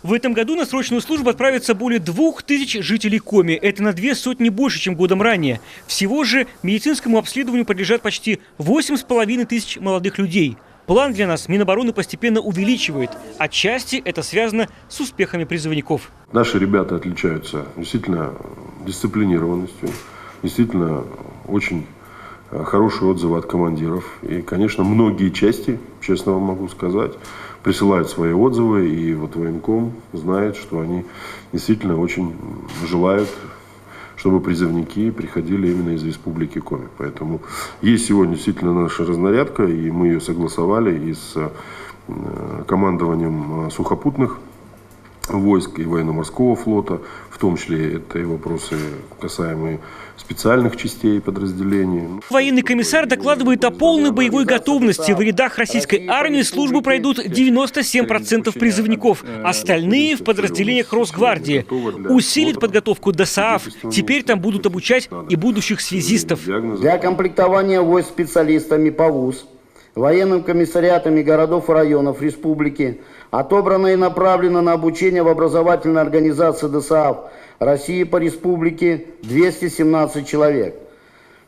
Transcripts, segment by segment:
В этом году на срочную службу отправится более 2000 жителей Коми. Это на 200 больше, чем годом ранее. Всего же медицинскому обследованию подлежат почти 8500 молодых людей. План для нас Минобороны постепенно увеличивает. Отчасти это связано с успехами призывников. Наши ребята отличаются действительно дисциплинированностью, действительно очень хорошие отзывы от командиров. И, конечно, многие части, честно вам могу сказать, присылают свои отзывы. И вот военком знает, что они действительно очень желают, чтобы призывники приходили именно из республики Коми. Поэтому есть сегодня действительно наша разнарядка, и мы ее согласовали и с командованием сухопутных войск и военно-морского флота, в том числе это и вопросы, касаемые специальных частей подразделений. Военный комиссар докладывает о полной боевой готовности. В рядах российской армии службу пройдут 97% призывников. Остальные в подразделениях Росгвардии. Усилит подготовку ДОСААФ. Теперь там будут обучать и будущих связистов. Для комплектования войск специалистами по ВУЗ, военным комиссариатами городов и районов республики отобрано и направлено на обучение в образовательной организации ДОСААФ России по республике 217 человек.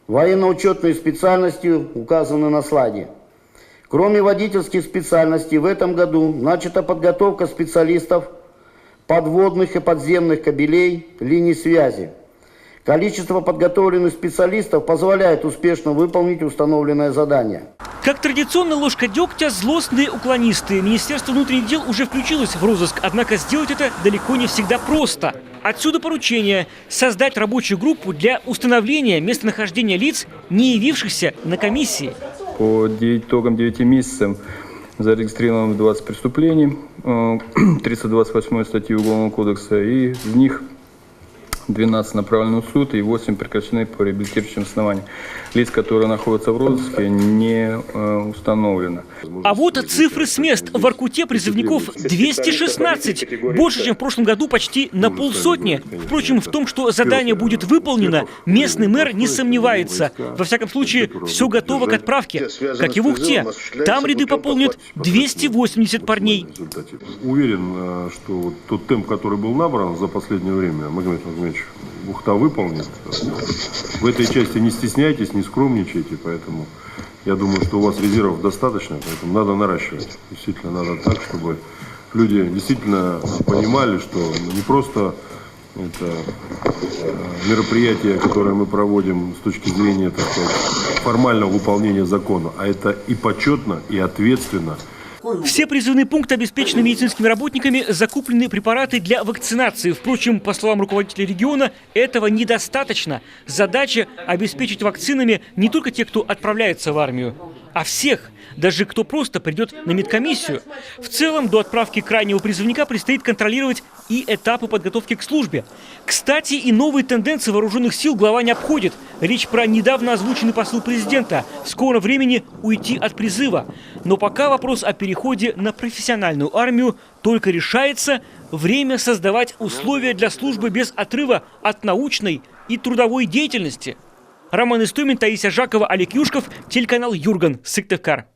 Военно-учетные специальности указаны на слайде. Кроме водительских специальностей, в этом году начата подготовка специалистов подводных и подземных кабелей, линий связи. Количество подготовленных специалистов позволяет успешно выполнить установленное задание. Как традиционно ложка дегтя – злостные уклонисты. Министерство внутренних дел уже включилось в розыск, однако сделать это далеко не всегда просто. Отсюда поручение – создать рабочую группу для установления местонахождения лиц, не явившихся на комиссии. По итогам 9 месяцев зарегистрировано 20 преступлений, 328 статьи Уголовного кодекса, и из них 12 направлены в суд и 8 прекращены по реабилитирующим основаниям. Лиц, которые находятся в розыске, не установлено. А вот цифры с мест. В Воркуте призывников 216. Больше, чем в прошлом году, почти на полсотни. Впрочем, в том, что задание будет выполнено, местный мэр не сомневается. Во всяком случае, все готово к отправке. Как и в Ухте. Там ряды пополнят 280 парней. Уверен, что вот тот темп, который был набран за последнее время, Магомед Магомедович, Ухта выполнит. В этой части не стесняйтесь, не скромничайте, поэтому я думаю, что у вас резервов достаточно, поэтому надо наращивать. Действительно, надо так, чтобы люди действительно понимали, что не просто это мероприятие, которое мы проводим с точки зрения, так сказать, формального выполнения закона, а это и почетно, и ответственно. Все призывные пункты обеспечены медицинскими работниками, закуплены препараты для вакцинации. Впрочем, по словам руководителя региона, этого недостаточно. Задача – обеспечить вакцинами не только тех, кто отправляется в армию, а всех, даже кто просто придет на медкомиссию. В целом, до отправки крайнего призывника предстоит контролировать и этапы подготовки к службе. Кстати, и новые тенденции вооруженных сил глава не обходит. Речь про недавно озвученный посыл президента – в скором времени уйти от призыва. Но пока вопрос о переходе на профессиональную армию только решается. Время создавать условия для службы без отрыва от научной и трудовой деятельности. Роман Истомин, Таисия Жакова, Олег Юшков, телеканал Юрган, Сыктывкар.